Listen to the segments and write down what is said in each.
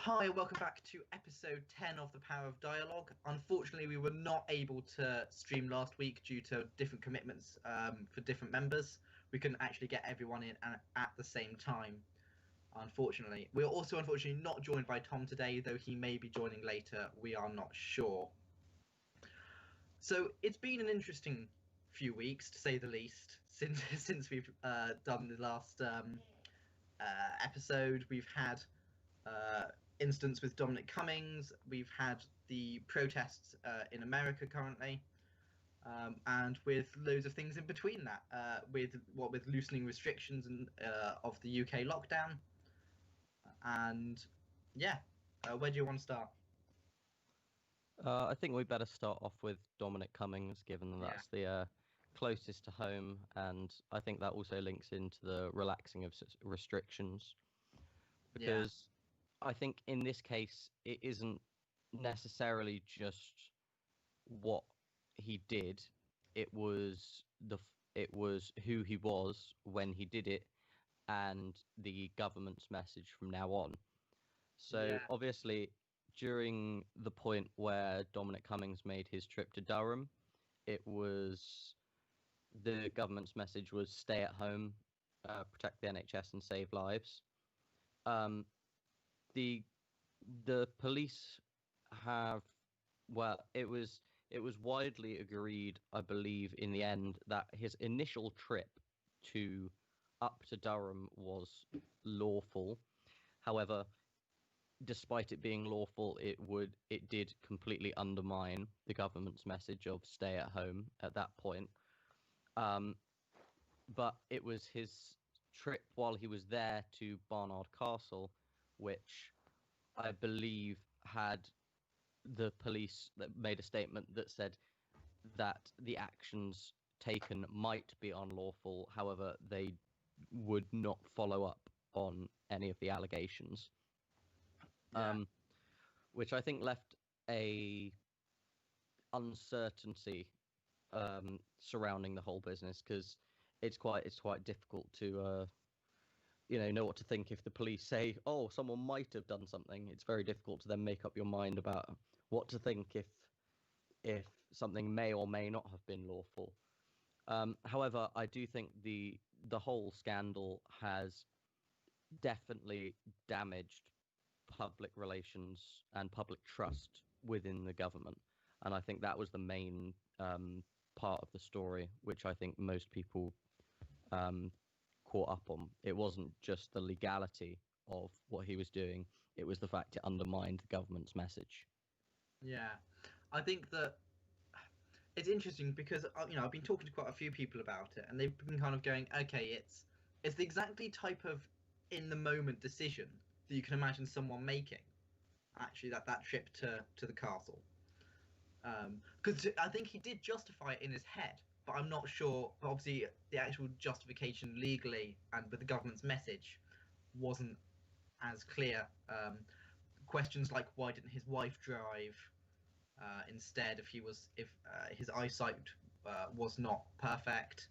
Hi, welcome back to episode 10 of The Power of Dialogue. Unfortunately, we were not able to stream last week due to different commitments for different members. We couldn't actually get everyone in at the same time, unfortunately. We're also unfortunately not joined by Tom today, though he may be joining later. We are not sure. So it's been an interesting few weeks, to say the least, since we've done the last episode. We've had instance with Dominic Cummings. We've had the protests in America currently, and with loads of things in between that, with loosening restrictions and of the UK lockdown. And yeah, where do you want to start? I think we better start off with Dominic Cummings, given that that's the closest to home, and I think that also links into the relaxing of restrictions, because I think in this case it isn't necessarily just what he did; it was who he was when he did it, and the government's message from now on. So obviously, during the point where Dominic Cummings made his trip to Durham, it was the government's message was stay at home, protect the NHS and save lives. The police have, well, it was widely agreed, I believe, in the end, that his initial trip up to Durham was lawful. However, despite it being lawful, it did completely undermine the government's message of stay at home at that point. But it was his trip while he was there to Barnard Castle, which I believe had the police that made a statement that said that the actions taken might be unlawful. However, they would not follow up on any of the allegations. Which I think left a uncertainty surrounding the whole business, because it's quite difficult to know what to think if the police say, oh, someone might have done something. It's very difficult to then make up your mind about what to think if something may or may not have been lawful. However, I do think the whole scandal has definitely damaged public relations and public trust within the government, and I think that was the main part of the story, which I think most people caught up on. It wasn't just the legality of what he was doing, it was the fact it undermined the government's message. I think that it's interesting because I've been talking to quite a few people about it, and they've been kind of going, okay, it's the exactly type of in the moment decision that you can imagine someone making, actually, that trip to the castle, because I think he did justify it in his head, but I'm not sure. But obviously, the actual justification legally and with the government's message wasn't as clear. Questions like why didn't his wife drive instead if his eyesight was not perfect.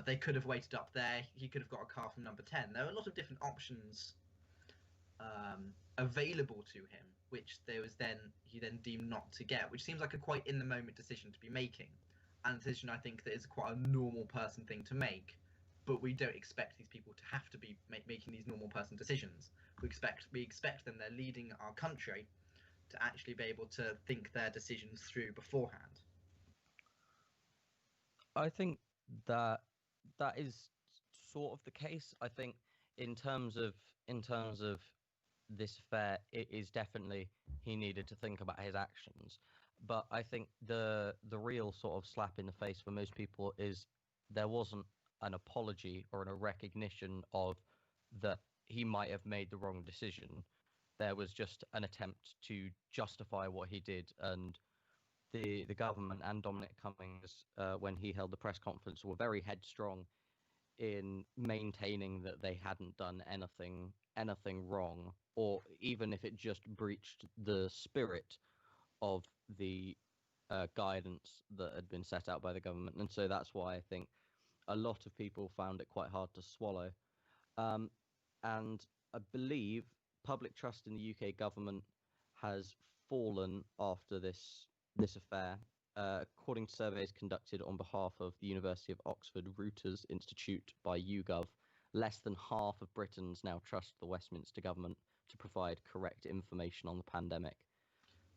They could have waited up there. He could have got a car from number 10. There are a lot of different options available to him, which he then deemed not to get, which seems like a quite in the moment decision to be making, and a decision I think that is quite a normal person thing to make. But we don't expect these people to have to be making these normal person decisions. We expect them, they're leading our country, to actually be able to think their decisions through beforehand. I think that is sort of the case. I think in terms of this affair, it is definitely he needed to think about his actions. But I think the real sort of slap in the face for most people is there wasn't an apology or a recognition of that he might have made the wrong decision. There was just an attempt to justify what he did, and the government and Dominic Cummings, when he held the press conference, were very headstrong in maintaining that they hadn't done anything wrong, or even if it just breached the spirit of the guidance that had been set out by the government. And so that's why I think a lot of people found it quite hard to swallow. And I believe public trust in the UK government has fallen after this affair. According to surveys conducted on behalf of the University of Oxford Reuters Institute by YouGov, less than half of Britons now trust the Westminster government to provide correct information on the pandemic,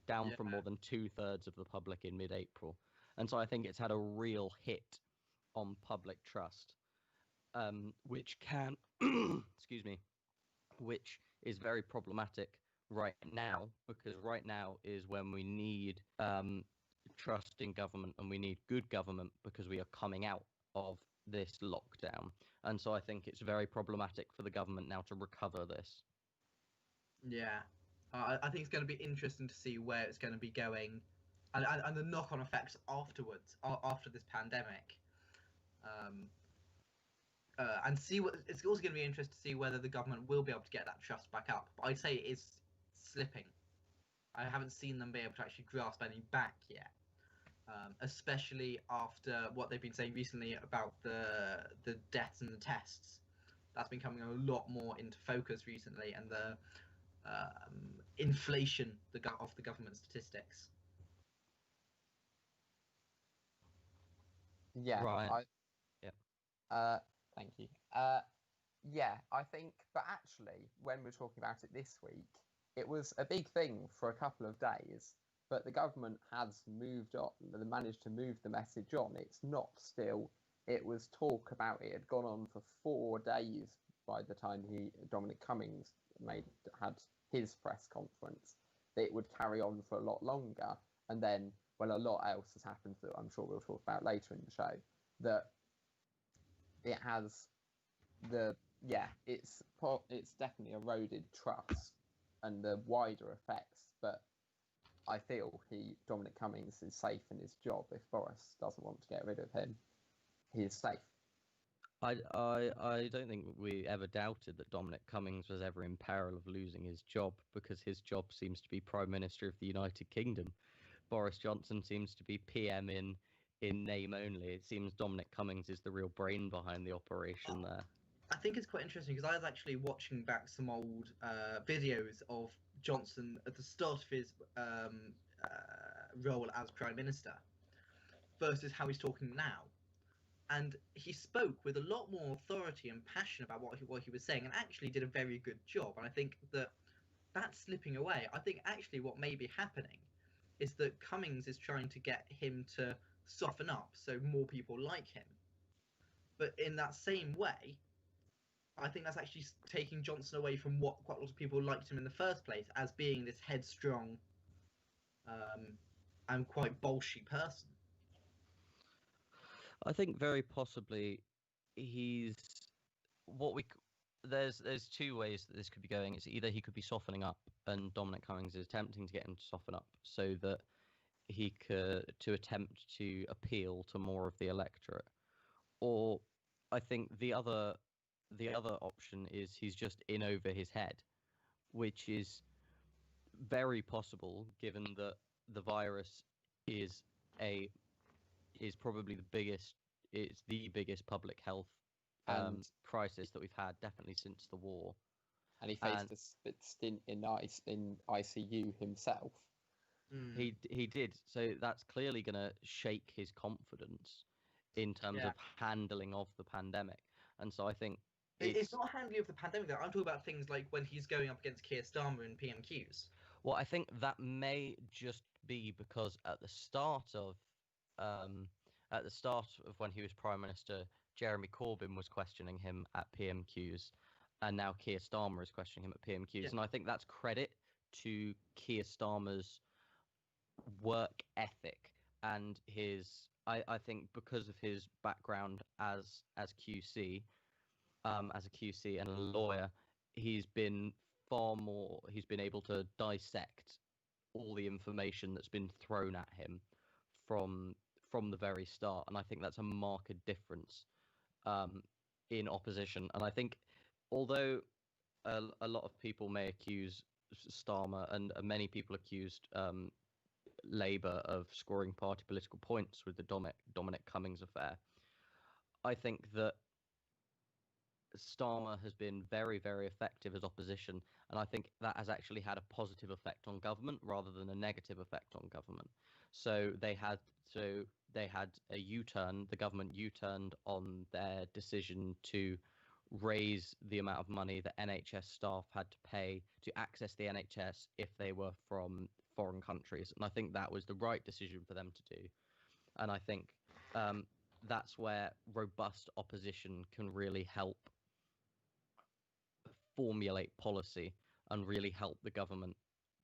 down from more than 2/3 of the public in mid-April. And so I think it's had a real hit on public trust, which can, excuse me, which is very problematic right now, because right now is when we need trust in government, and we need good government because we are coming out of this lockdown. And so I think it's very problematic for the government now to recover this. Yeah, I think it's going to be interesting to see where it's going to be going, and the knock-on effects afterwards, after this pandemic. And see what it's also going to be interesting to see whether the government will be able to get that trust back up. But I'd say it is slipping. I haven't seen them be able to actually grasp any back yet, especially after what they've been saying recently about the deaths and the tests. That's been coming a lot more into focus recently, and the inflation of the government statistics. Yeah, right. Thank you. Yeah, I think, but actually, when we're talking about it this week, it was a big thing for a couple of days, but the government has moved on, they managed to move the message on. It's not still, it was talk about it had gone on for 4 days by the time Dominic Cummings had his press conference, that it would carry on for a lot longer. And then, well, a lot else has happened that I'm sure we'll talk about later in the show, that it has it's definitely eroded trust and the wider effects. But I feel Dominic Cummings is safe in his job. If Boris doesn't want to get rid of him, he is safe. I don't think we ever doubted that Dominic Cummings was ever in peril of losing his job, because his job seems to be Prime Minister of the United Kingdom. Boris Johnson seems to be PM in name only. It seems Dominic Cummings is the real brain behind the operation there. I think it's quite interesting because I was actually watching back some old videos of Johnson at the start of his role as Prime Minister versus how he's talking now. And he spoke with a lot more authority and passion about what he was saying, and actually did a very good job. And I think that's slipping away. I think actually what may be happening is that Cummings is trying to get him to soften up so more people like him. But in that same way, I think that's actually taking Johnson away from what quite a lot of people liked him in the first place, as being this headstrong and quite bolshy person. I think very possibly there's 2 ways that this could be going. It's either he could be softening up, and Dominic Cummings is attempting to get him to soften up so that he could attempt to appeal to more of the electorate, or I think the other option is he's just in over his head, which is very possible given that the virus is probably the biggest public health crisis that we've had, definitely since the war. And he faced a stint in ICU himself. He did. So that's clearly going to shake his confidence in terms of handling of the pandemic. And so I think it's not handling of the pandemic, though. I'm talking about things like when he's going up against Keir Starmer in PMQs. Well, I think that may just be because at the start of when he was Prime Minister, Jeremy Corbyn was questioning him at PMQs, and now Keir Starmer is questioning him at PMQs. Yeah. And I think that's credit to Keir Starmer's work ethic and I think because of his background as QC, as a QC and a lawyer, he's been able to dissect all the information that's been thrown at him from the very start. And I think that's a marked difference in opposition. And I think although a lot of people may accuse Starmer, and many people accused Labour of scoring party political points with the Dominic Cummings affair, I think that Starmer has been very, very effective as opposition, and I think that has actually had a positive effect on government rather than a negative effect on government. So they had a U-turn. The government U-turned on their decision to raise the amount of money that NHS staff had to pay to access the NHS if they were from foreign countries, and I think that was the right decision for them to do. And I think that's where robust opposition can really help formulate policy and really help the government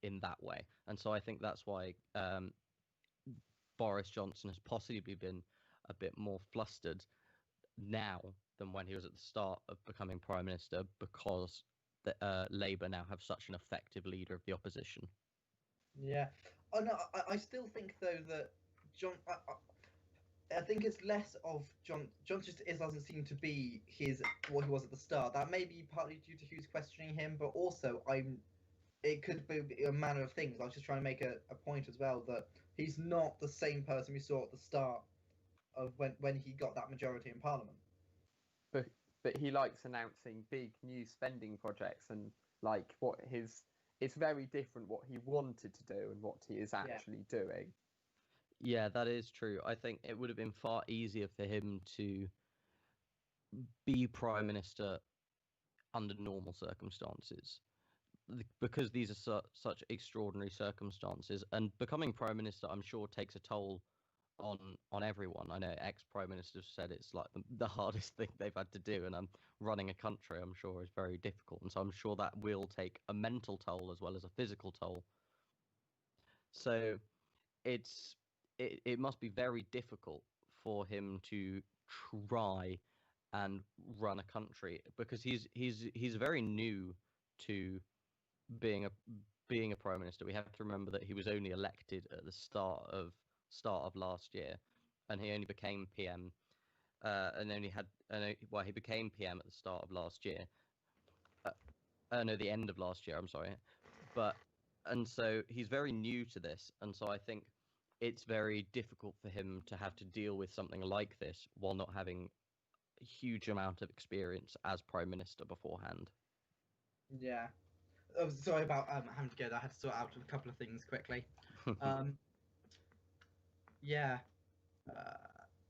in that way. And so I think that's why Boris Johnson has possibly been a bit more flustered now than when he was at the start of becoming Prime Minister, because Labour now have such an effective leader of the opposition. Yeah. Oh no, I still think though that John. I think it's less of John. John just doesn't seem to be what he was at the start. That may be partly due to Hughes questioning him, but also it could be a manner of things. I was just trying to make a point as well that he's not the same person we saw at the start of when he got that majority in Parliament. But he likes announcing big new spending projects, and like it's very different what he wanted to do and what he is actually doing. Yeah, that is true. I think it would have been far easier for him to be Prime Minister under normal circumstances, because these are such extraordinary circumstances. And becoming Prime Minister, I'm sure, takes a toll on everyone. I know ex-Prime Ministers said it's like the hardest thing they've had to do, and running a country, I'm sure, is very difficult. And so I'm sure that will take a mental toll as well as a physical toll. So it must be very difficult for him to try and run a country, because he's very new to being a Prime Minister. We have to remember that he was only elected at the start of last year, and he only became PM he became PM at the start of last year. The end of last year, I'm sorry. And so he's very new to this, and so I think it's very difficult for him to have to deal with something like this while not having a huge amount of experience as Prime Minister beforehand. Yeah. Oh, sorry about having to go there. I had to sort out a couple of things quickly. Yeah.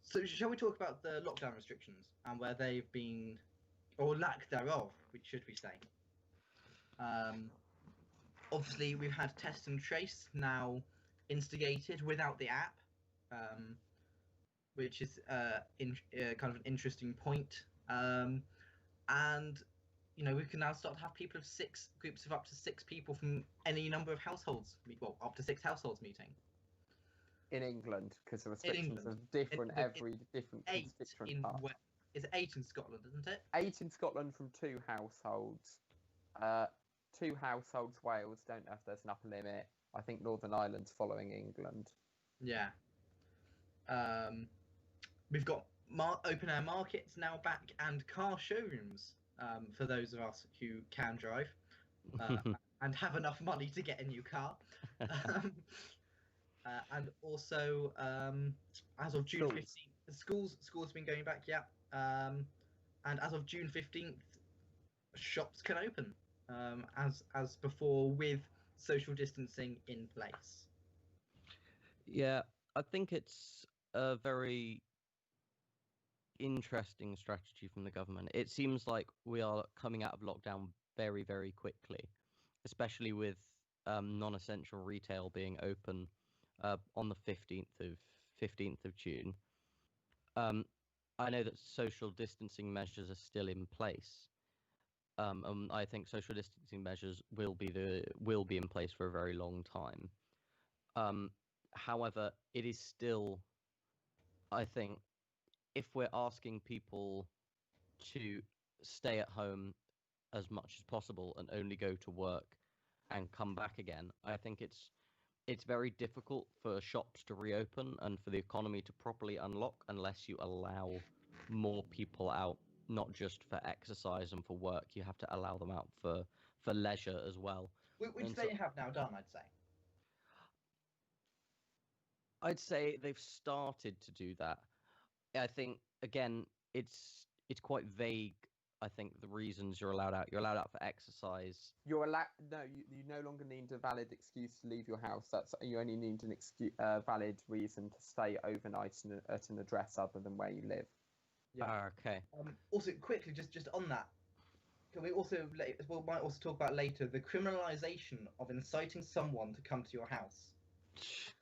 So shall we talk about the lockdown restrictions and where they've been, or lack thereof, which should we say? Obviously, we've had Test and Trace now instigated without the app, which is kind of an interesting point. And we can now start to have people of groups of up to 6 people from any number of households. Well, up to 6 households meeting. In England, because the restrictions are different different constituent part. It's 8 in Scotland, isn't it? 8 in Scotland from 2 households. 2 households, Wales, don't know if there's an upper limit. I think Northern Ireland's following England. Yeah. We've got open-air markets now back, and car showrooms for those of us who can drive and have enough money to get a new car. And also, as of June 15th, schools have been going back, yeah. And as of June 15th, shops can open as before, with social distancing in place. Yeah, I think it's a very interesting strategy from the government. It seems like we are coming out of lockdown very, very quickly, especially with non-essential retail being open on the 15th of June. I know that social distancing measures are still in place. I think social distancing measures will be in place for a very long time. However, it is still, I think, if we're asking people to stay at home as much as possible and only go to work and come back again, I think it's very difficult for shops to reopen and for the economy to properly unlock unless you allow more people out, not just for exercise and for work. You have to allow them out for leisure as well. Which they have now done, I'd say. I'd say they've started to do that. I think, again, it's quite vague I think the reasons you're allowed out for exercise. You're allowed. No, you no longer need a valid excuse to leave your house. You only need an valid reason to stay overnight at an address other than where you live. Yeah. Okay. Also, quickly, just on that, can we also might also talk about later the criminalisation of inciting someone to come to your house.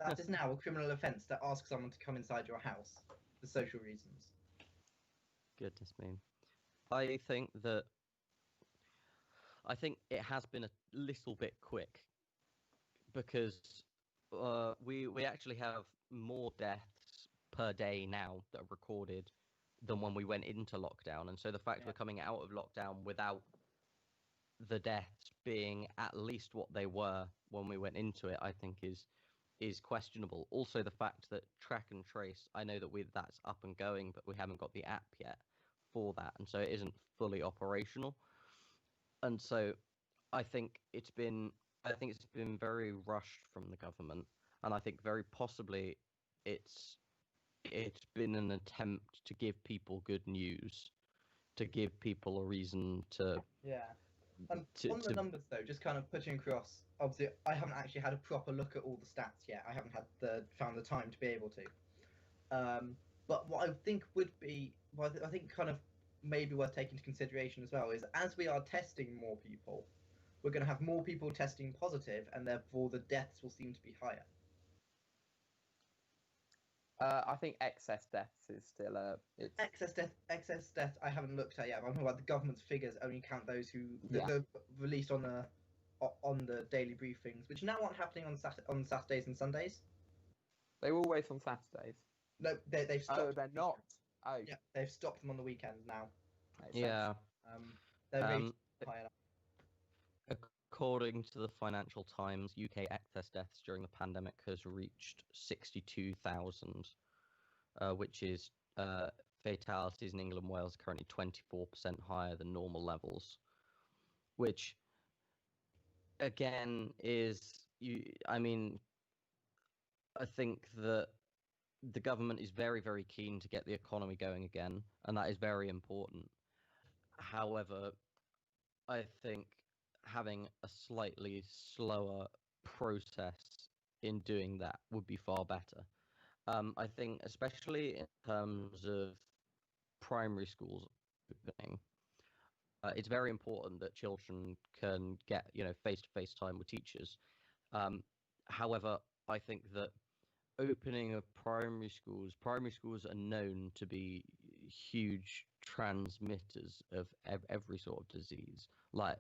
That is now a criminal offence to ask someone to come inside your house for social reasons. Goodness me. I think it has been a little bit quick because we actually have more deaths per day now that are recorded than when we went into lockdown, and so the fact we're coming out of lockdown without the deaths being at least what they were when we went into it, I think is questionable. Also, the fact that track and trace, I know that that's up and going, but we haven't got the app yet for that, and so it isn't fully operational. And so I think it's been very rushed from the government, and I think very possibly it's been an attempt to give people good news, to give people a reason to. Yeah. On the numbers though, just kind of putting across. Obviously, I haven't actually had a proper look at all the stats yet. I haven't found the time to be able to. But what I think would be, I think kind of maybe worth taking into consideration as well is as we are testing more people, we're going to have more people testing positive, and therefore the deaths will seem to be higher. I think excess deaths is still excess death. I haven't looked at yet. I'm talking about the government's figures only count those who they're released on the daily briefings, which now aren't happening on Saturdays and Sundays. They were always on Saturdays. No, they've stopped. Oh, they're not. Oh, yeah, they've stopped them on the weekends now. Yeah. They're rated higher now. According to the Financial Times, UK excess deaths during the pandemic has reached 62,000, which is fatalities in England and Wales currently 24% higher than normal levels, which again is I think that the government is very, very keen to get the economy going again, and that is very important. However, I think having a slightly slower process in doing that would be far better. I think especially in terms of primary schools opening, it's very important that children can get face-to-face time with teachers. However, I think that opening of primary schools are known to be huge transmitters of every sort of disease, like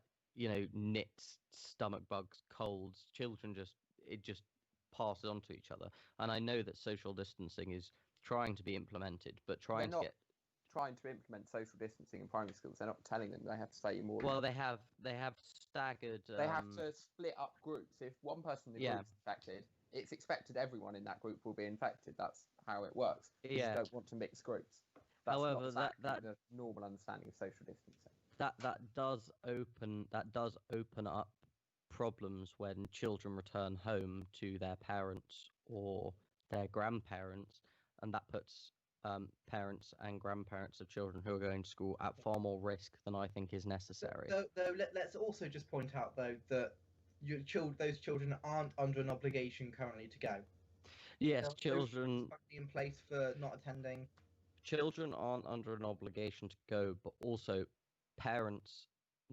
nits, stomach bugs, colds. Children just pass it on to each other, and I know that social distancing is trying to be implemented, but trying to implement social distancing in primary schools. They're not telling them they have to stay more. Well, they have staggered. They have to split up groups. If one person in the group is infected, it's expected everyone in that group will be infected. That's how it works. You don't want to mix groups. That's However, not exactly the normal understanding of social distancing. That does open up problems when children return home to their parents or their grandparents, and that puts parents and grandparents of children who are going to school at far more risk than I think is necessary. Though let's also just point out though that those children aren't under an obligation currently to go. Yes, children in place for not attending. Children aren't under an obligation to go, but also parents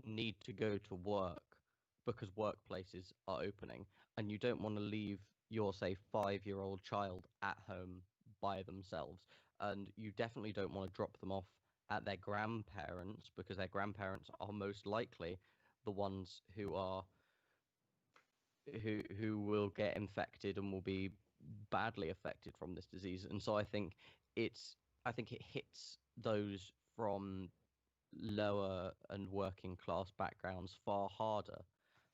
need to go to work because workplaces are opening, and you don't want to leave your, say, 5-year-old child at home by themselves, and you definitely don't want to drop them off at their grandparents because their grandparents are most likely the ones who will get infected and will be badly affected from this disease. And so I think it hits those from lower and working class backgrounds far harder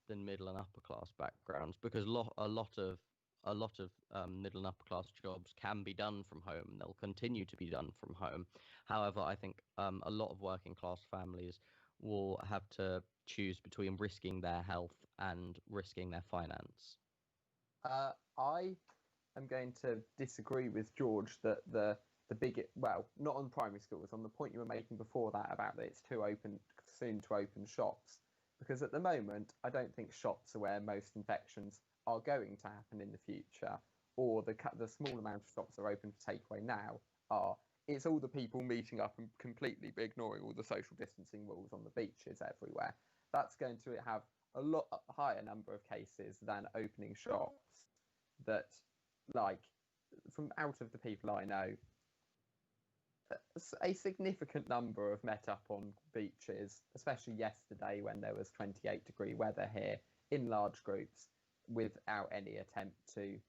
than middle and upper class backgrounds, because a lot of middle and upper class jobs can be done from home, and they'll continue to be done from home. However, I think a lot of working class families will have to choose between risking their health and risking their finance. I am going to disagree with George that the well, not on primary schools, on the point you were making before that about that it's soon to open shops. Because at the moment, I don't think shops are where most infections are going to happen in the future, or the small amount of shops that are open for takeaway now are. It's all the people meeting up and completely ignoring all the social distancing rules on the beaches everywhere. That's going to have a lot higher number of cases than opening shops. That, like, from out of the people I know, a significant number have met up on beaches, especially yesterday when there was 28-degree weather here, in large groups without any attempt to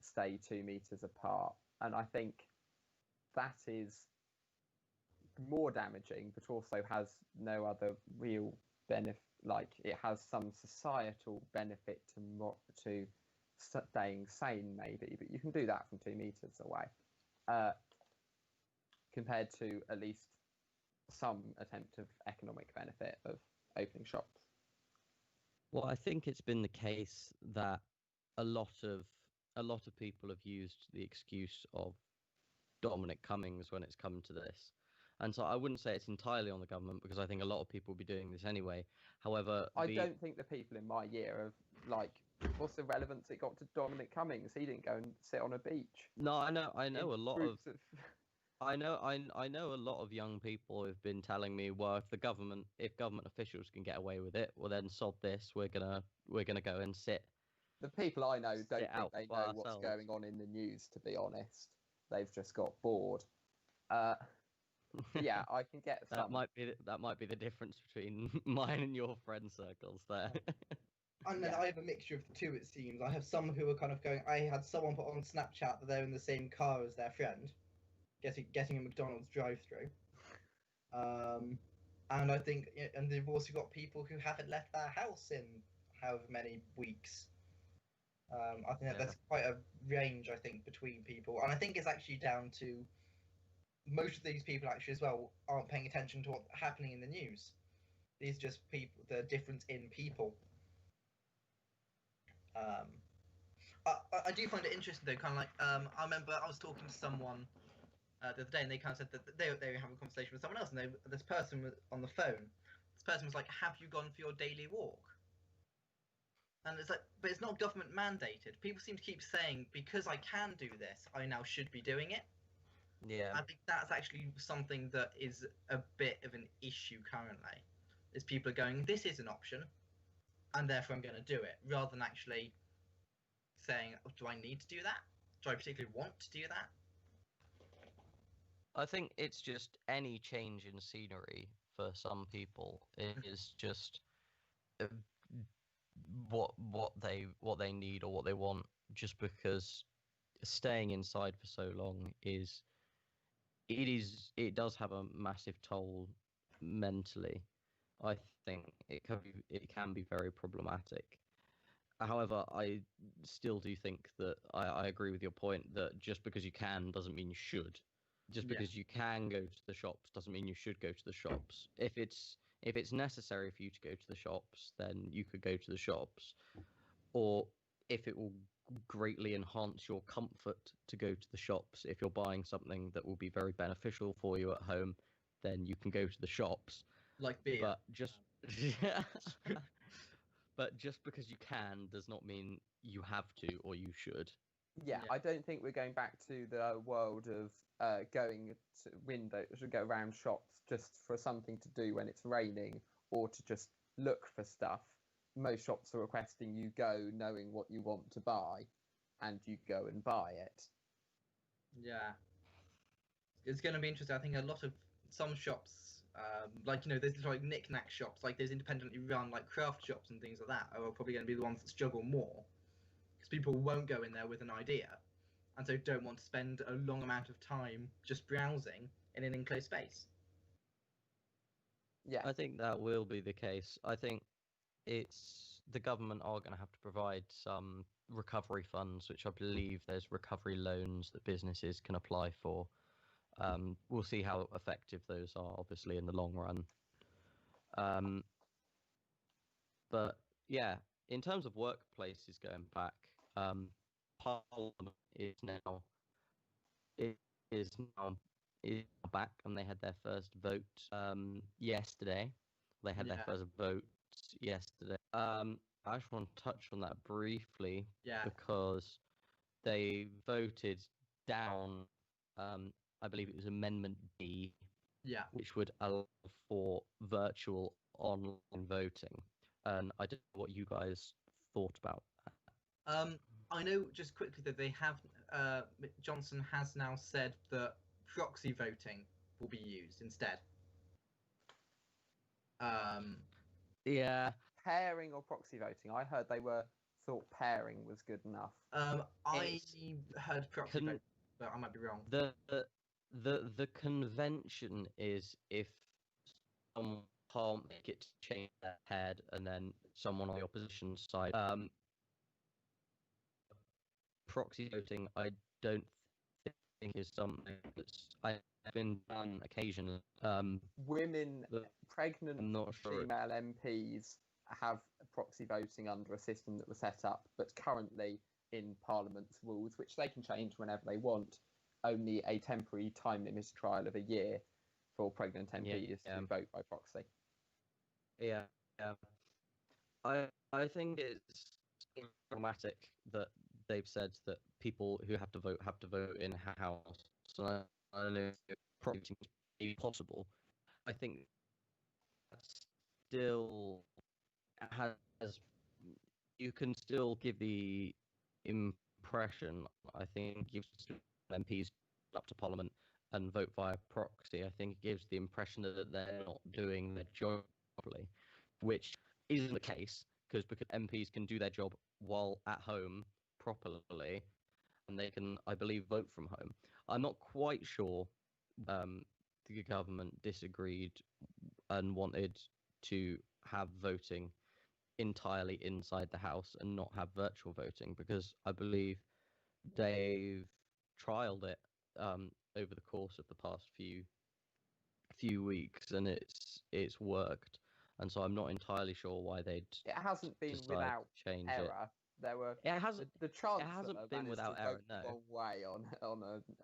stay 2 meters apart. And I think that is more damaging, but also has no other real benefit. Like, it has some societal benefit to staying sane, maybe, but you can do that from 2 meters away. Compared to at least some attempt of economic benefit of opening shops. Well, I think it's been the case that a lot of people have used the excuse of Dominic Cummings when it's come to this. And so I wouldn't say it's entirely on the government, because I think a lot of people will be doing this anyway. However, I don't think the people in my year have, like, what's the relevance it got to Dominic Cummings? He didn't go and sit on a beach. No, I know a lot of I know a lot of young people have been telling me, well, if government officials can get away with it, well then sod this, we're gonna go and sit. The people I know don't think they know ourselves. what's going on in the news, to be honest. They've just got bored. Yeah, I can get some. That might be the difference between mine and your friend circles there. And then I have a mixture of the two, it seems. I have some who are kind of going. I had someone put on Snapchat that they're in the same car as their friend, getting a McDonald's drive-through. And I think, and they've also got people who haven't left their house in however many weeks. I think that's quite a range, I think, between people. And I think it's actually down to most of these people actually as well aren't paying attention to what's happening in the news. These are just people, the difference in people. I do find it interesting though, kind of like, I remember I was talking to someone the other day, and they kind of said that they were having a conversation with someone else, and this person was on the phone. This person was like, "Have you gone for your daily walk?" And it's like, but it's not government mandated. People seem to keep saying, because I can do this, I now should be doing it. Yeah. I think that's actually something that is a bit of an issue currently. Is people are going, this is an option, and therefore I'm going to do it, rather than actually saying, oh, do I need to do that? Do I particularly want to do that? I think it's just any change in scenery for some people is just what they need or what they want, just because staying inside for so long it does have a massive toll mentally. I think it can be very problematic. However, I still do think that I agree with your point that just because you can doesn't mean you should. Just because you can go to the shops doesn't mean you should go to the shops. If it's necessary for you to go to the shops, then you could go to the shops. Or if it will greatly enhance your comfort to go to the shops, if you're buying something that will be very beneficial for you at home, then you can go to the shops. Like beer. But just but just because you can does not mean you have to or you should. Yeah, I don't think we're going back to the world of going to windows, go around shops just for something to do when it's raining, or to just look for stuff. Most shops are requesting you go knowing what you want to buy, and you go and buy it. Yeah. It's going to be interesting. I think a lot of some shops, like, there's like knick-knack shops, like there's independently run like craft shops and things like that, are probably going to be the ones that struggle more. Because people won't go in there with an idea, and so don't want to spend a long amount of time just browsing in an enclosed space. Yeah, I think that will be the case. I think the government are going to have to provide some recovery funds, which I believe there's recovery loans that businesses can apply for. We'll see how effective those are, obviously, in the long run. But yeah, in terms of workplaces going back, Parliament is now is now back, and they had their first vote yesterday. They had their Yeah. first vote yesterday. I just want to touch on that briefly Yeah. because they voted down, I believe it was Amendment D, Yeah. which would allow for virtual online voting. And I don't know what you guys thought about that. I know just quickly that they have Johnson has now said that proxy voting will be used instead. Yeah. Pairing or proxy voting? I heard they thought pairing was good enough. I heard proxy voting, but I might be wrong. The convention is if someone can't make it to change their head, and then someone on the opposition side. Proxy voting, I don't think is something that's I've been done occasionally. Women, pregnant I'm not sure. female MPs have proxy voting under a system that was set up, but currently in Parliament's rules, which they can change whenever they want, only a temporary time limit trial of a year for pregnant MPs to vote by proxy. Yeah. I think it's problematic that they've said that people who have to vote in house. So I don't know if proxy is possible. I think that still has. You can still give the impression. I think gives MPs up to Parliament and vote via proxy. I think it gives the impression that they're not doing their job properly, which isn't the case because MPs can do their job while at home properly, and they can, I believe, vote from home. I'm not quite sure the government disagreed and wanted to have voting entirely inside the house and not have virtual voting, because I believe they've trialed it over the course of the past few weeks, and it's worked. And so I'm not entirely sure why they'd. It hasn't been without change error. it. There were It hasn't. The Chancellor it hasn't been without to error. vote No. the wrong way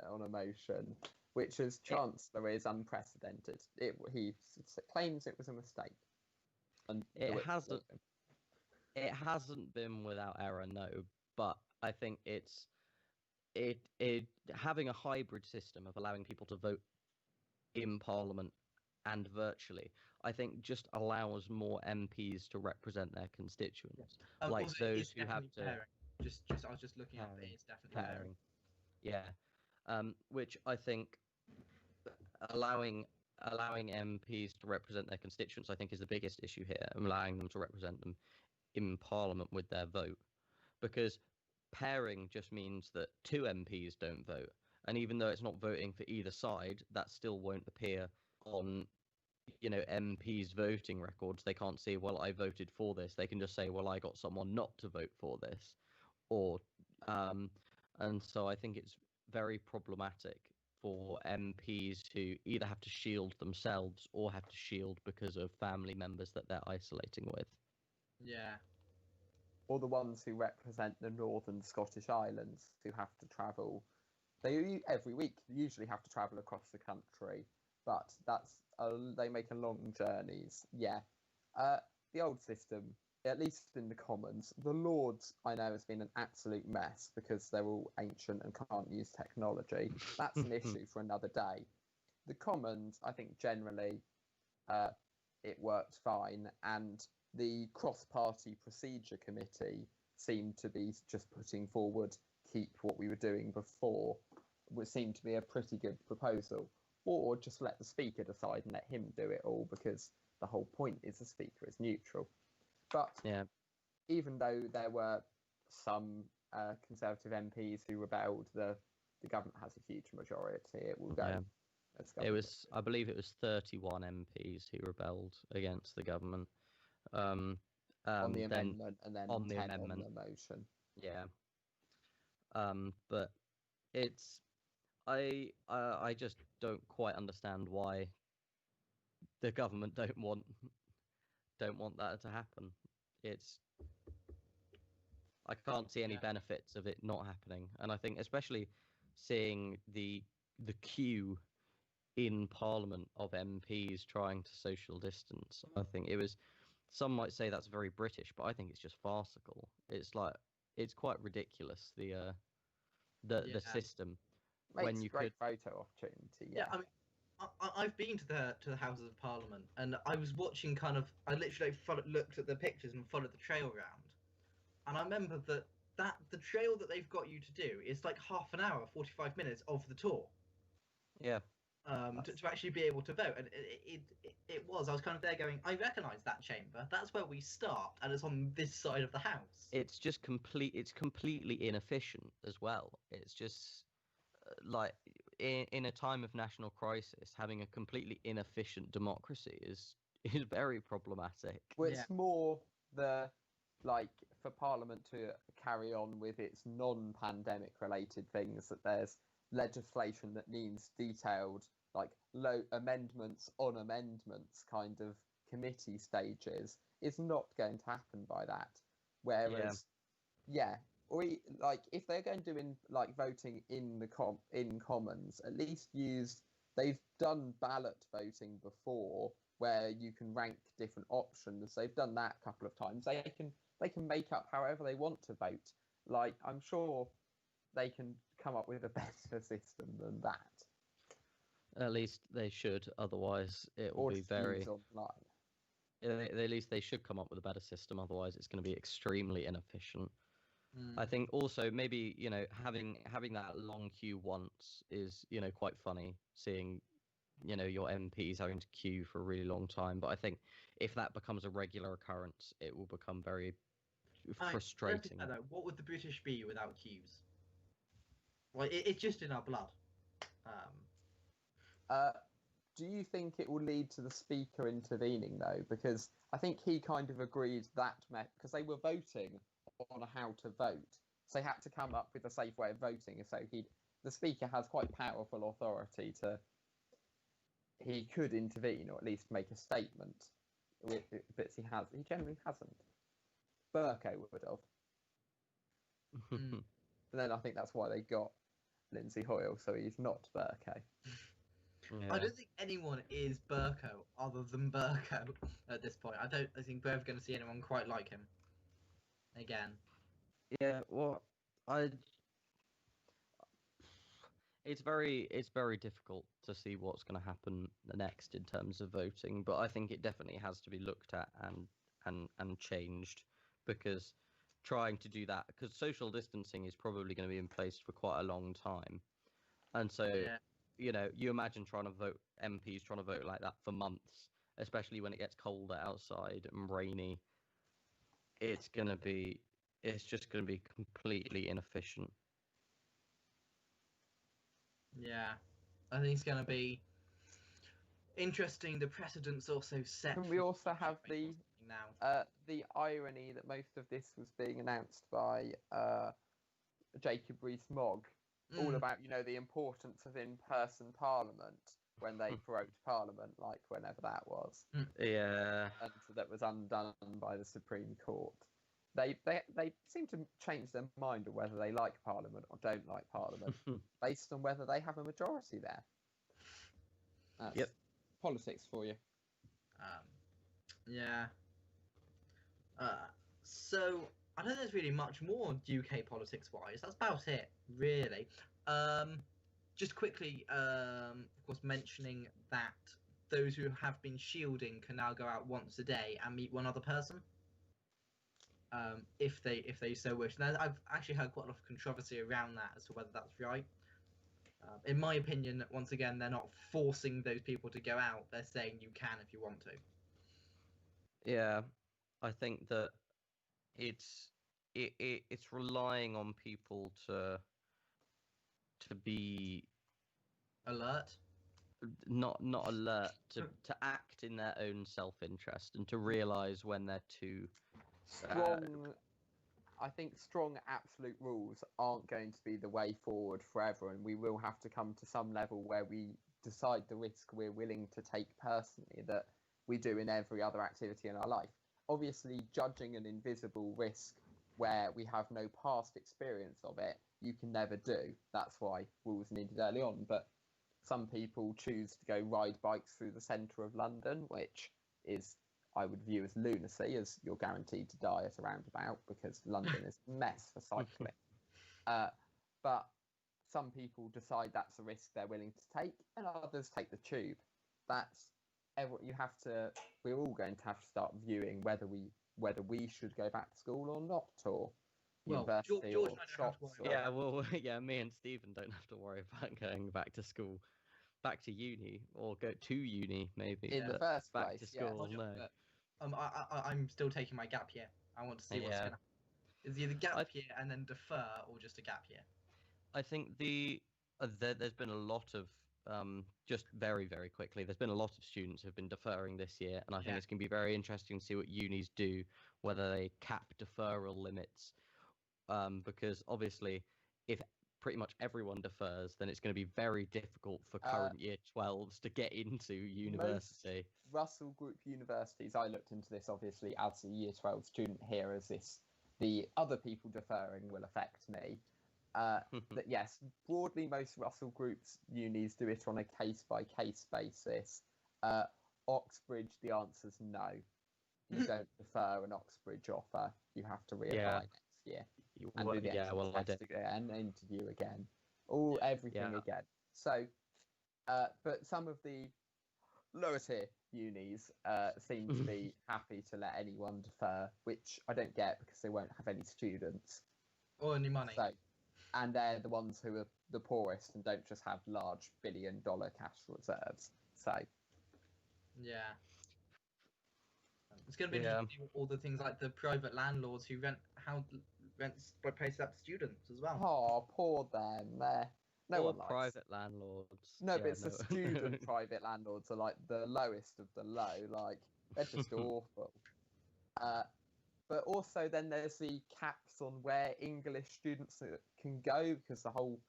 on a motion, which as Chancellor is unprecedented. He claims it was a mistake. And it hasn't. It hasn't been without error, no. But I think it's having a hybrid system of allowing people to vote in Parliament and virtually, I think just allows more MPs to represent their constituents, like also, those who have to. Pairing. Just I was just looking at it. It's definitely pairing. Yeah, which I think allowing MPs to represent their constituents, I think, is the biggest issue here, allowing them to represent them in Parliament with their vote, because pairing just means that two MPs don't vote, and even though it's not voting for either side, that still won't appear on MPs' voting records. They can't say, well, I voted for this. They can just say, well, I got someone not to vote for this, or and so I think it's very problematic for MPs who either have to shield themselves or have to shield because of family members that they're isolating with. Yeah. Or the ones who represent the Northern Scottish Islands who have to travel. They every week usually have to travel across the country, but they make long journeys. Yeah. The old system, at least in the Commons, the Lords, I know, has been an absolute mess because they're all ancient and can't use technology. That's an issue for another day. The Commons, I think generally, it worked fine, and the cross-party procedure committee seemed to be just putting forward keep what we were doing before, which seemed to be a pretty good proposal. Or just let the speaker decide and let him do it all, because the whole point is the speaker is neutral. But even though there were some Conservative MPs who rebelled, the government has a huge majority. It will go. Yeah. It was, I believe, it was 31 MPs who rebelled against the government. On the amendment, and then on the 10 amendment. on the motion. Yeah. But it's I just don't quite understand why the government don't want that to happen. I can't see any benefits of it not happening, and I think especially seeing the the queue in Parliament of MPs trying to social distance. I think it was. Some might say that's very British, but I think it's just farcical. It's like it's quite ridiculous the Yeah. system Makes when you great could. photo opportunity. Yeah, Yeah. I mean, I've been to the Houses of Parliament, and I was watching kind of. I literally looked at the pictures and followed the trail round, and I remember that the trail that they've got you to do is like half an hour, 45 minutes of the tour. Yeah, To actually be able to vote, and it was. I was kind of there going, I recognise that chamber. That's where we start, and it's on this side of the house. it's just it's completely inefficient as well. It's just like in a time of national crisis, having a completely inefficient democracy is very problematic. Well, Yeah. it's more the like for Parliament to carry on with its non-pandemic related things, that there's legislation that needs detailed like low amendments on amendments kind of committee stages is not going to happen by that. Whereas, yeah, like if they're going to do in like voting in the in Commons, at least use they've done ballot voting before where you can rank different options. They've done that a couple of times. They can make up however they want to vote. Like I'm sure they can come up with a better system than that. At least they should. Otherwise, it will Or be just very. use online. At least they should come up with a better system. Otherwise, it's going to be extremely inefficient. Mm. I think also maybe having that long queue once is quite funny, seeing your MPs having to queue for a really long time. But I think if that becomes a regular occurrence, it will become very frustrating. Though, what would the British be without queues? Well, it's just in our blood. Do you think it will lead to the Speaker intervening though? Because I think he kind of agreed that because they were voting on how to vote, so they had to come up with a safe way of voting. So the Speaker has quite powerful authority to. He could intervene or at least make a statement, but he generally hasn't. Burko would have. Mm. And then I think that's why they got Lindsay Hoyle, so he's not Burko. Yeah. I don't think anyone is Burko other than Burko at this point. I think we're ever going to see anyone quite like him again. Yeah, well, it's very difficult to see what's going to happen next in terms of voting, but I think it definitely has to be looked at and changed, because trying to do that, because social distancing is probably going to be in place for quite a long time, and so Yeah. you imagine trying to vote MPs trying to vote like that for months, especially when it gets colder outside and rainy. It's just going to be completely inefficient. Yeah, I think it's going to be interesting. The precedent's also set. Can we also have now? the irony that most of this was being announced by Jacob Rees-Mogg, all about the importance of in-person Parliament when they prorogued Parliament, like whenever that was. Yeah. And that was undone by the Supreme Court. They seem to change their mind on whether they like Parliament or don't like Parliament based on whether they have a majority there. That's politics for you. Yeah. So I don't think there's really much more UK politics-wise. That's about it, really. Just quickly, of course, mentioning that those who have been shielding can now go out once a day and meet one other person, if they so wish. Now, I've actually heard quite a lot of controversy around that as to whether that's right. In my opinion, once again, they're not forcing those people to go out. They're saying you can if you want to. Yeah, I think that it's relying on people to be alert, not alert, to act in their own self-interest and to realise when they're too strong. I think strong absolute rules aren't going to be the way forward forever, and we will have to come to some level where we decide the risk we're willing to take personally that we do in every other activity in our life. Obviously, judging an invisible risk where we have no past experience of it, you can never do. That's why rules are needed early on. But Some people choose to go ride bikes through the centre of London, which is, I would view as lunacy, as you're guaranteed to die at a roundabout because London is a mess for cycling. But some people decide that's a risk they're willing to take, and others take the tube. We're all going to have to start viewing whether we should go back to school or not, or Well, university George or and I don't have to shops. worry Or... Yeah, well, yeah, me and Stephen don't have to worry about going back to school, back to uni, or go to uni maybe. in the but first back place, to school, yeah. no. I'm still taking my gap year. I want to see what's Yeah. gonna. It's either gap I- year and then defer, or just a gap year. I think there's been a lot of just very, very quickly. There's been a lot of students who've been deferring this year, and I think Yeah. it's going to be very interesting to see what unis do, whether they cap deferral limits, because obviously, if pretty much everyone defers, then it's going to be very difficult for current year 12s to get into university. Russell Group universities, I looked into this obviously as a year 12 student here, as the other people deferring will affect me. That yes, broadly most Russell Group's unis do it on a case-by-case basis. Oxbridge, the answer's no. You don't defer an Oxbridge offer. You have to reapply Yeah. next year and do the Yeah, well, I test did. again, interview again, everything Yeah. again. So, but some of the lower tier unis seem to be happy to let anyone defer, which I don't get because they won't have any students. Or any money. So, and they're the ones who are the poorest and don't just have large billion-dollar cash reserves. So, Yeah. It's going to be Yeah. interesting to see all the things like the private landlords who rents places up to students as well. oh, poor them. No Or one likes. private landlords. No, Yeah, but it's the student private landlords are like the lowest of the low. Like, they're just awful. But also then there's the caps on where English students can go, because all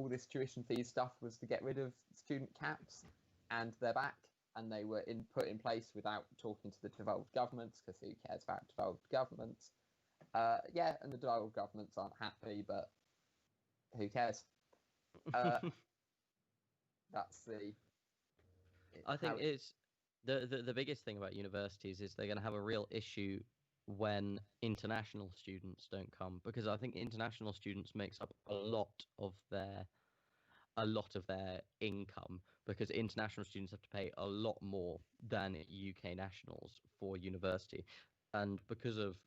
this tuition fee stuff was to get rid of student caps, and they're back, and they were put in place without talking to the devolved governments, because who cares about devolved governments? Yeah, and the devolved governments aren't happy, but who cares? That's I think it's the biggest thing about universities is they're going to have a real issue when international students don't come, because I think international students makes up a lot of their income, because international students have to pay a lot more than UK nationals for university, and because of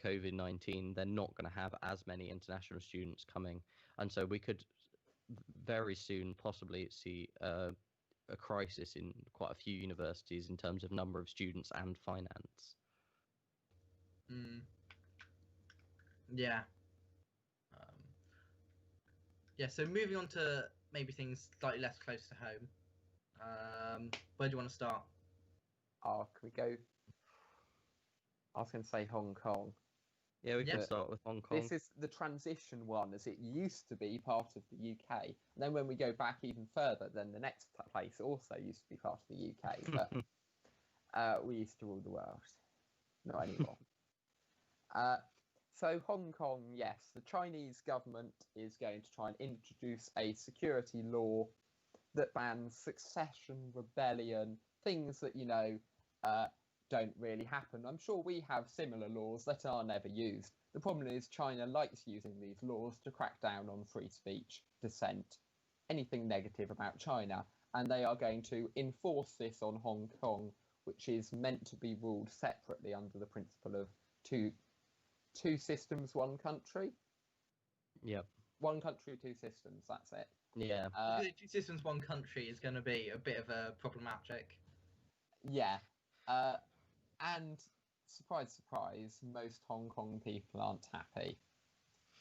COVID-19, they're not going to have as many international students coming, and so we could very soon possibly see a crisis in quite a few universities in terms of number of students and finance. Yeah. Yeah, so moving on to maybe things slightly less close to home. Where do you want to start? Can we go? I was going to say Hong Kong. Yeah, we Yeah. can start with Hong Kong. This is the transition one, as it used to be part of the UK. And then when we go back even further, then the next place also used to be part of the UK. But we used to rule the world. Not anymore. So Hong Kong, yes, the Chinese government is going to try and introduce a security law that bans succession, rebellion, things that, don't really happen. I'm sure we have similar laws that are never used. The problem is China likes using these laws to crack down on free speech, dissent, anything negative about China, and they are going to enforce this on Hong Kong, which is meant to be ruled separately under the principle of two systems, one country. Yep. One country, two systems, that's it. Yeah. Two systems, one country is going to be a bit of a problematic. Yeah. And surprise, surprise, most Hong Kong people aren't happy.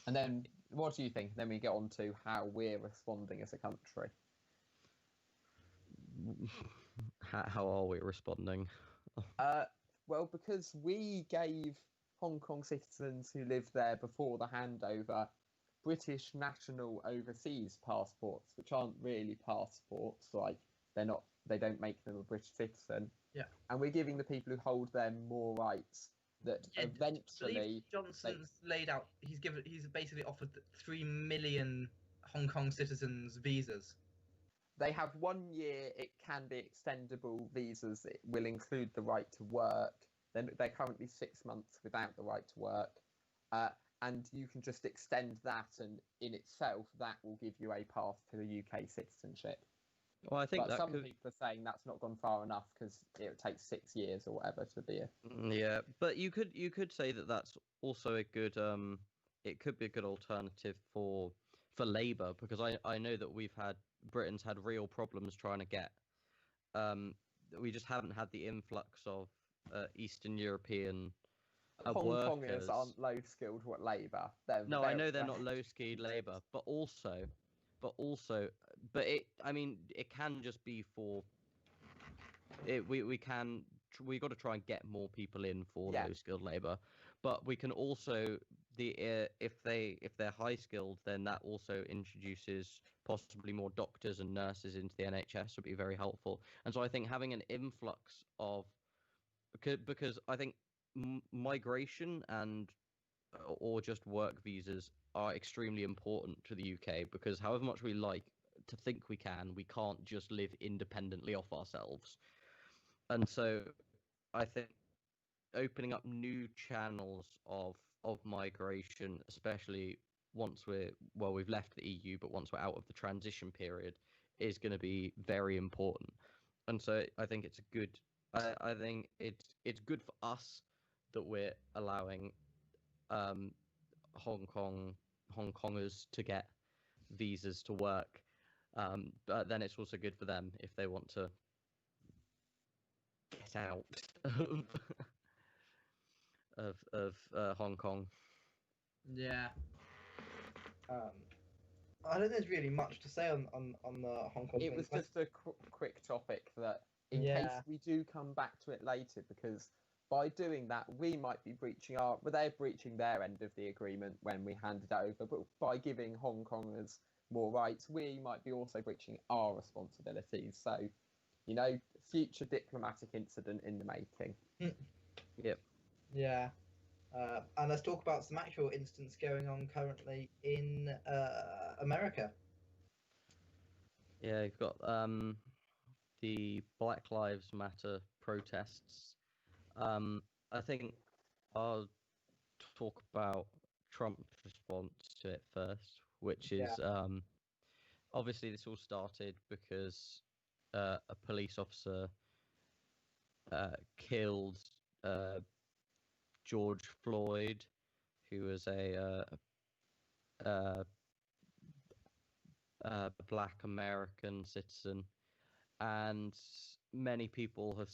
And then, what do you think? Then we get on to how we're responding as a country. How are we responding? Well, because we gave Hong Kong citizens who lived there before the handover British national overseas passports, which aren't really passports, like they don't make them a British citizen. Yeah. And we're giving the people who hold them more rights that eventually Johnson's laid out. He's basically offered 3 million Hong Kong citizens' visas? They have 1 year. It can be extendable visas. It will include the right to work. They're currently 6 months without the right to work. And you can just extend that, and in itself, that will give you a path to the UK citizenship. Well, I think But that some could. people are saying that's not gone far enough because it would take 6 years or whatever to be a. Yeah, but you could say that that's also a good it could be a good alternative for Labour, because I know that Britain's had real problems trying to get we just haven't had the influx of Eastern European Hong workers. Kongers aren't low skilled Labour. No, I know they're not low skilled Labour, but it can just be for it. We got to try and get more people in for low skilled Labour, but we can also if they're high skilled, then that also introduces possibly more doctors and nurses into the NHS would be very helpful. And so I think having an influx of because I think migration and or just work visas are extremely important to the UK, because however much we like to think we can't just live independently off ourselves. And so I think opening up new channels of migration, especially once we've left the EU, but once we're out of the transition period, is going to be very important. And so I think it's a good. I think it's good for us that we're allowing Hong Kongers to get visas to work, but then it's also good for them if they want to get out of Hong Kong. Yeah. I don't think there's really much to say on the Hong Kong. It was just a quick topic that, in case we do come back to it later, because by doing that, we might be breaching they're breaching their end of the agreement when we handed it over, but by giving Hong Kongers more rights, we might be also breaching our responsibilities. So, future diplomatic incident in the making. Yep. Yeah. And let's talk about some actual incidents going on currently in America. Yeah, you've got the Black Lives Matter protests. I think I'll talk about Trump's response to it first, which is obviously this all started because a police officer killed George Floyd, who was a Black American citizen, and many people have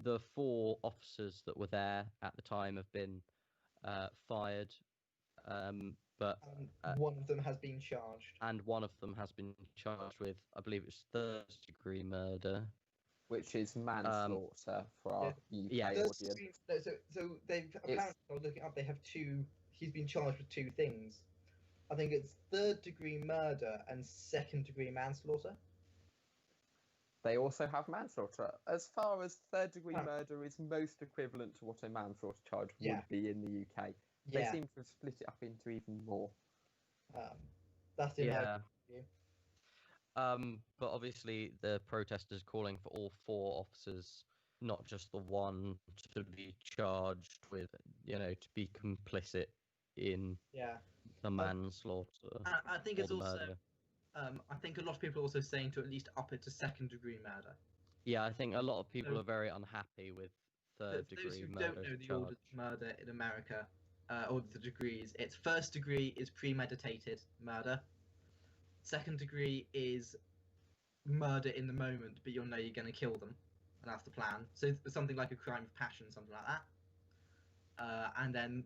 the 4 officers that were there at the time have been fired, but one of them has been charged. And one of them has been charged with, I believe it's third-degree murder, which is manslaughter for our UK audience. So they've apparently, I was looking up, they have 2. He's been charged with 2 things. I think it's third-degree murder and second-degree manslaughter. They also have manslaughter. As far as third-degree murder is most equivalent to what a manslaughter charge would be in the UK. They seem to have split it up into even more. That's in my view. But obviously the protesters calling for all 4 officers, not just the one, to be charged with, to be complicit in the manslaughter. I think it's also murder. I think a lot of people are also saying to at least up it to second-degree murder. Yeah, I think a lot of people are very unhappy with third-degree murder. Those who don't know the order of murder in America, or the degrees, it's first degree is premeditated murder. Second degree is murder in the moment, but you'll know you're going to kill them, and that's the plan. So it's something like a crime of passion, something like that. And then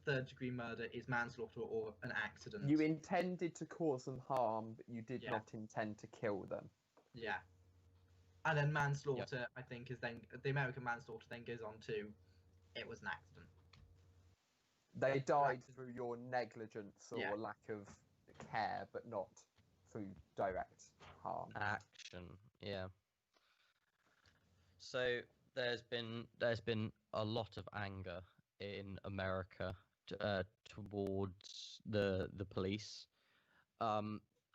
third degree murder is manslaughter or an accident. You intended to cause them harm, but you did not intend to kill them. Yeah. And then manslaughter, I think, is then the American manslaughter then goes on to it was an accident. They died through your negligence or lack of care, but not through direct harm. Action, yeah. So there's been a lot of anger in America towards the police.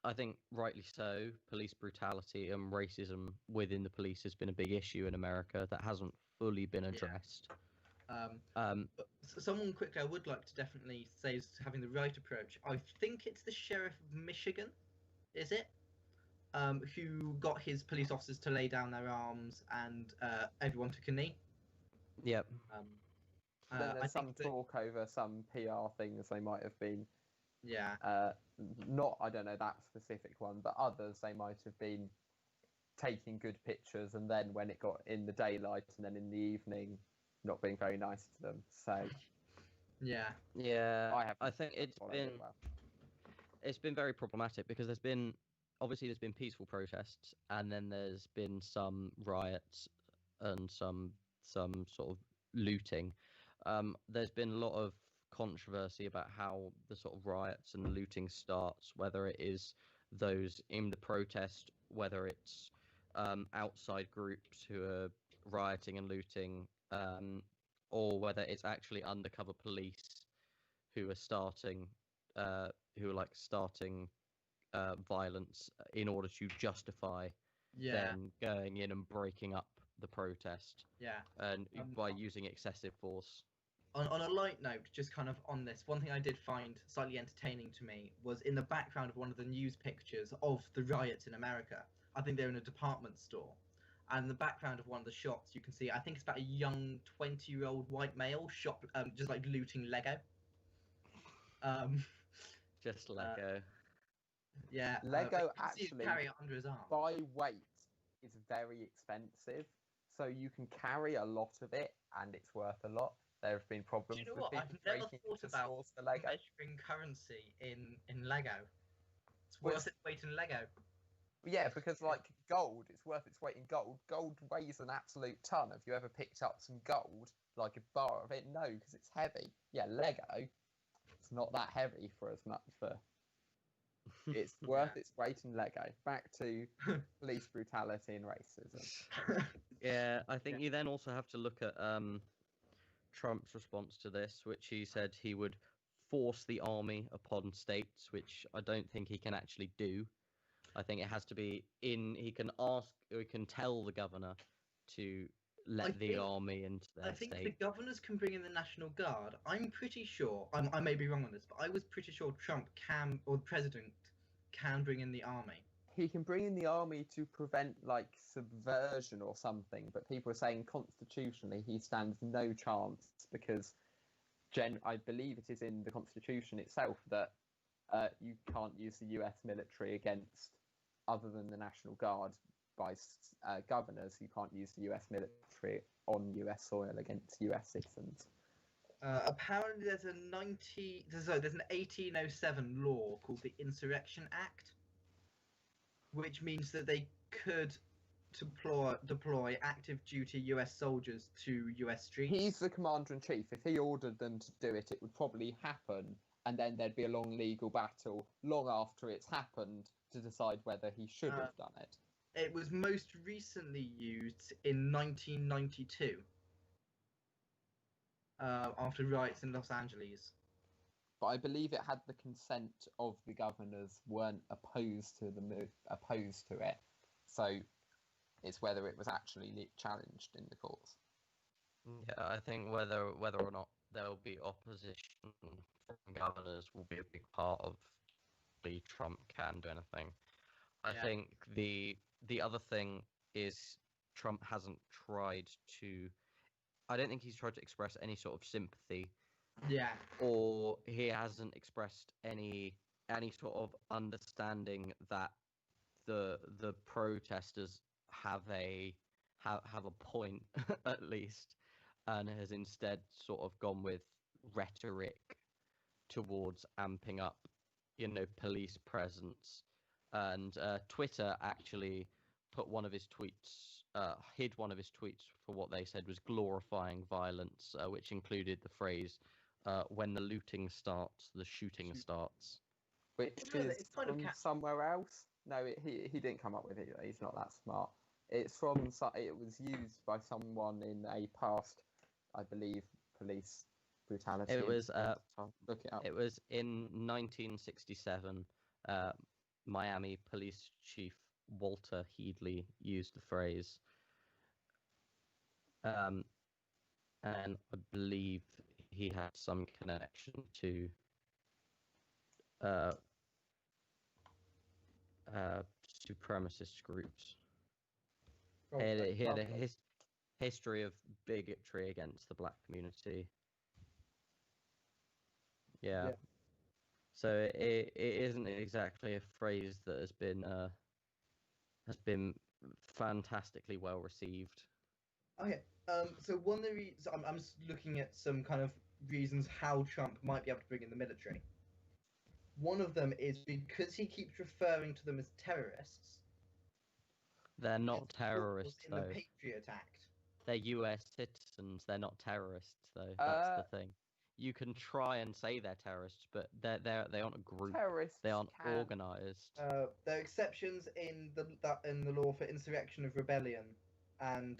I think rightly so. Police brutality and racism within the police has been a big issue in America that hasn't fully been addressed. But someone quickly I would like to definitely say is having the right approach. I think it's the sheriff of Michigan, is it? Who got his police officers to lay down their arms and everyone took a knee. Yep. Then I there's some think that, talk over some PR things they might have been. yeah, Not, I don't know that specific one, but others they might have been taking good pictures, and then when it got in the daylight and then in the evening, not being very nice to them. So yeah, Yeah. I think it's followed been it well. it's been very problematic because there's been peaceful protests, and then there's been some riots and some sort of looting. There's been a lot of controversy about how the sort of riots and looting starts, whether it is those in the protest, whether it's outside groups who are rioting and looting, or whether it's actually undercover police who are starting violence in order to justify yeah, them going in and breaking up the protest yeah. and Um, by using excessive force. On a light note, just kind of on this, one thing I did find slightly entertaining to me was in the background of one of the news pictures of the riots in America. I think they're in a department store. And in the background of one of the shots, you can see, I think it's about a young 20-year-old white male just like looting Lego. Just Lego. Yeah. Lego you can see him actually, carry it under his arm. by weight, is very expensive, so you can carry a lot of it, and it's worth a lot. There have been problems know with what? people I've never breaking thought into about stores for Lego. Measuring currency in Lego. It's Well, worth its weight in Lego. Yeah, because like gold, it's worth its weight in gold. Gold weighs an absolute ton. Have you ever picked up some gold, like a bar of it? No, because it's heavy. Yeah, Lego, it's not that heavy for as much for. It's worth its weight in Lego. Back to police brutality and racism. Yeah, I think you then also have to look at Trump's response to this, which he said he would force the army upon states, which I don't think he can actually do. I think it has to be he can ask, or he can tell the governor to let the army into their I think state. the governors can bring in the National Guard. I'm pretty sure, I may be wrong on this, but I was pretty sure Trump can, or the president can bring in the army. He can bring in the army to prevent like subversion or something, but people are saying constitutionally he stands no chance because I believe it is in the constitution itself that you can't use the US military against other than the National Guard by governors. You can't use the US military on US soil against US citizens. Apparently, there's an 1807 law called the Insurrection Act, which means that they could deploy active duty US soldiers to US streets. He's the commander-in-chief. If he ordered them to do it, it would probably happen, and then there'd be a long legal battle long after it's happened to decide whether he should have done it. It was most recently used in 1992. After riots in Los Angeles. But I believe it had the consent of the governors, weren't opposed to it. So it's whether it was actually challenged in the courts. Yeah, I think whether or not there will be opposition from governors will be a big part of the Trump can do anything. I think the other thing is Trump hasn't tried to. I don't think he's tried to express any sort of sympathy. Yeah. Or he hasn't expressed any sort of understanding that the protesters have a point at least, and has instead sort of gone with rhetoric towards amping up, police presence. And Twitter actually put one of his tweets, hid one of his tweets for what they said was glorifying violence, which included the phrase, when the looting starts, the shooting starts. Which is from somewhere else? No, he didn't come up with it. He's not that smart. It was used by someone in a past, I believe, police brutality. It was look it up. It was in 1967. Miami Police Chief Walter Headley used the phrase, and I believe he had some connection to supremacist groups. He had a history of bigotry against the black community. Yeah. So it isn't exactly a phrase that has been fantastically well received. Okay. So one of the reasons I'm just looking at some kind of reasons how Trump might be able to bring in the military. One of them is because he keeps referring to them as terrorists. They're not Was terrorists, in the though. Patriot Act. They're U.S. citizens. They're not terrorists, though. That's the thing. You can try and say they're terrorists, but they aren't a group. Terrorists They aren't can... organized. There are exceptions in the law for insurrection of rebellion and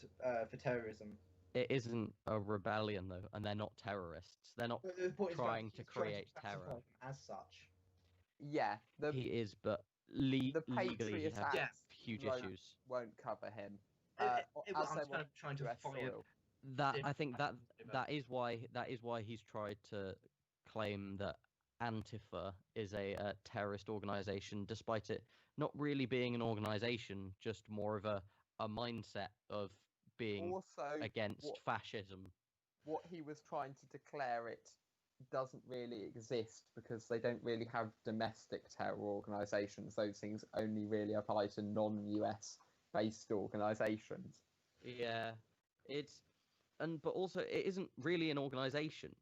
for terrorism. It isn't a rebellion, though, and they're not terrorists. They're not trying to create terror. As such. Yeah, He is, but the legally he Patriot has Act huge issues. won't cover him. I'm just kind of trying to find I think that is why he's tried to claim that Antifa is a terrorist organization, despite it not really being an organization, just more of a mindset of being also against fascism. What he was trying to declare it doesn't really exist because they don't really have domestic terror organizations. Those things only really apply to non-US based organizations. Yeah, but also it isn't really an organization.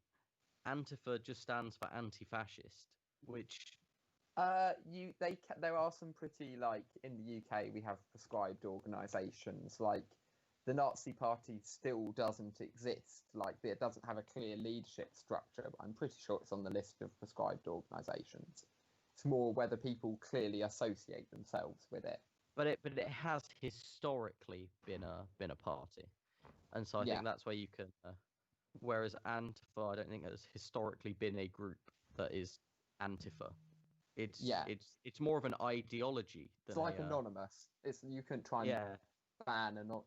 Antifa just stands for anti-fascist, which there are some pretty, like, in the UK we have prescribed organisations, like the Nazi Party still doesn't exist, like it doesn't have a clear leadership structure, but I'm pretty sure it's on the list of prescribed organisations. It's more whether people clearly associate themselves with it. But it has historically been a party, and so I think that's where you can. Whereas Antifa, I don't think has historically been a group that is Antifa. It's more of an ideology. It's like Anonymous. You can try and ban and not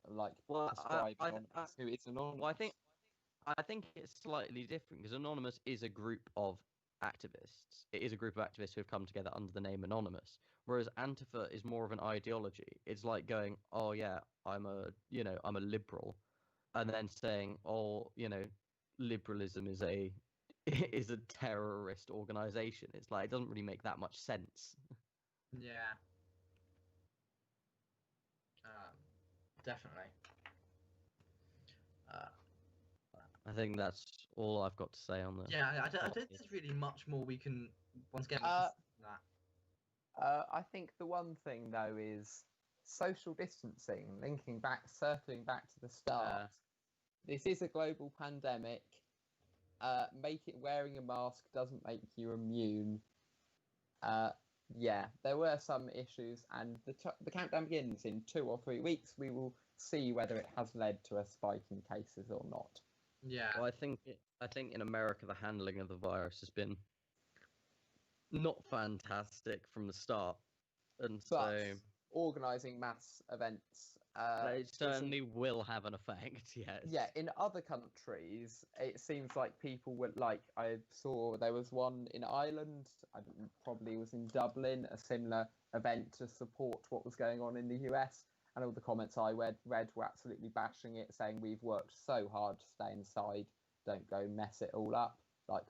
prescribe Anonymous, who is anonymous. Well, I think it's slightly different because Anonymous is a group of activists. It is a group of activists who have come together under the name Anonymous. Whereas Antifa is more of an ideology. It's like going, oh yeah, I'm a liberal, and then saying, oh, liberalism is a terrorist organization. It's like it doesn't really make that much sense. Yeah. Definitely. I think that's all I've got to say on this. Yeah, I don't think there's really much more we can once again that. I think the one thing though is social distancing, circling back to the start. This is a global pandemic. Wearing a mask doesn't make you immune. There were some issues, and the countdown begins in 2 or 3 weeks. We will see whether it has led to a spike in cases or not. Yeah. Well, I think in America the handling of the virus has been not fantastic from the start, and so organising mass events. It certainly will have an effect, yes. Yeah, in other countries, it seems like people were I saw there was one in Ireland, probably was in Dublin, a similar event to support what was going on in the US, and all the comments I read were absolutely bashing it, saying we've worked so hard to stay inside, don't go mess it all up.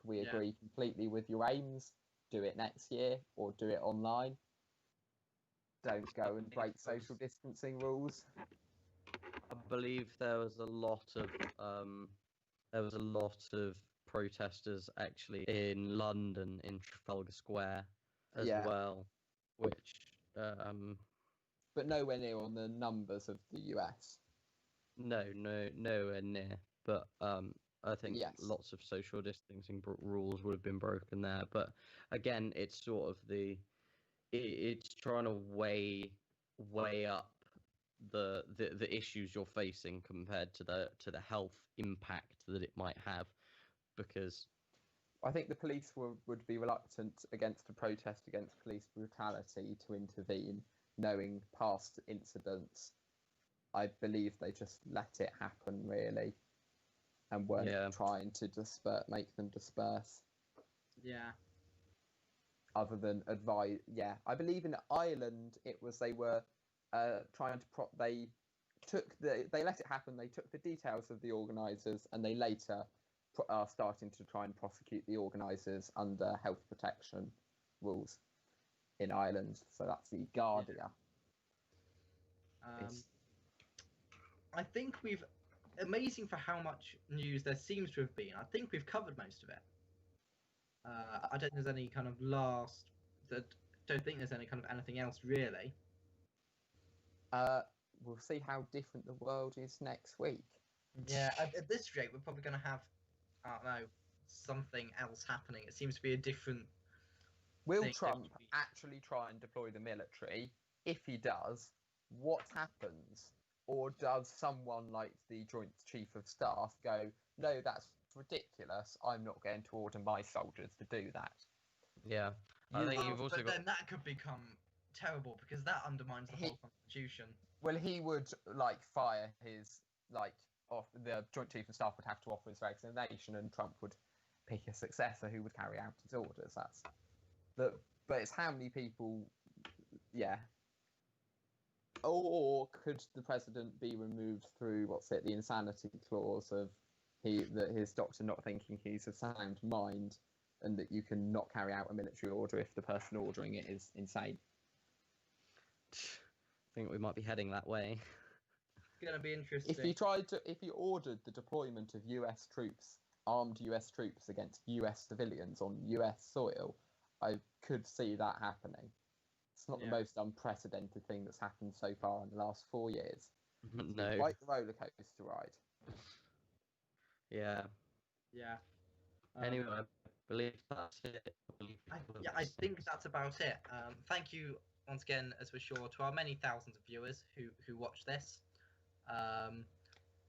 We agree completely with your aims, do it next year, or do it online. Don't go and break social distancing rules. I believe there was a lot of protesters actually in London in Trafalgar Square as well, which but nowhere near on the numbers of the US. Nowhere near. But I think lots of social distancing rules would have been broken there. But again, it's sort of it's trying to weigh up the issues you're facing compared to the health impact that it might have, because I think the police would be reluctant against a protest against police brutality to intervene, knowing past incidents. I believe they just let it happen, really, and weren't Yeah. trying to make them disperse. Yeah. Other than advise, yeah, I believe in Ireland it was they were trying to they let it happen. They took the details of the organisers and they later are starting to try and prosecute the organisers under health protection rules in Ireland. So that's the Guardia. It's- I think we've amazing for how much news there seems to have been. I think we've covered most of it. I don't think there's any kind of don't think there's any kind of anything else really. We'll see how different the world is next week. Yeah, at this rate, we're probably going to have, I don't know, something else happening. It seems to be a different. Will thing Trump every week. actually try and deploy the military? If he does, what happens? Or does someone like the Joint Chief of Staff go, no, that's ridiculous, I'm not going to order my soldiers to do that? Yeah. I think you've also but got. then that could become terrible because that undermines the whole constitution. Well, he would fire his the Joint Chief of Staff would have to offer his resignation, and Trump would pick a successor who would carry out his orders. But it's how many people, yeah. Or could the president be removed through the insanity clause of his doctor not thinking he's of sound mind, and that you can not carry out a military order if the person ordering it is insane? I think we might be heading that way. It's going to be interesting. If he ordered the deployment of armed US troops against US civilians on US soil, I could see that happening. It's not the most unprecedented thing that's happened so far in the last 4 years. No. Quite the roller coaster ride. Yeah. Yeah. Anyway, I believe that's it. I think that's about it. Thank you once again, as we're sure, to our many thousands of viewers who watch this.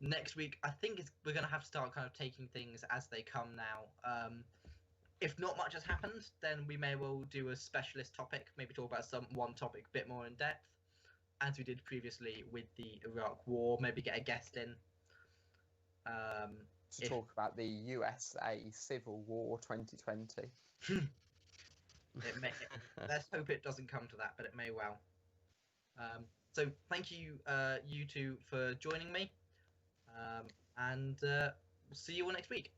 Next week, I think we're going to have to start kind of taking things as they come now. If not much has happened, then we may well do a specialist topic, maybe talk about one topic a bit more in depth, as we did previously with the Iraq War, maybe get a guest in. To talk about the USA Civil War 2020. Let's hope it doesn't come to that, but it may well. So thank you, you two, for joining me, and we'll see you all next week.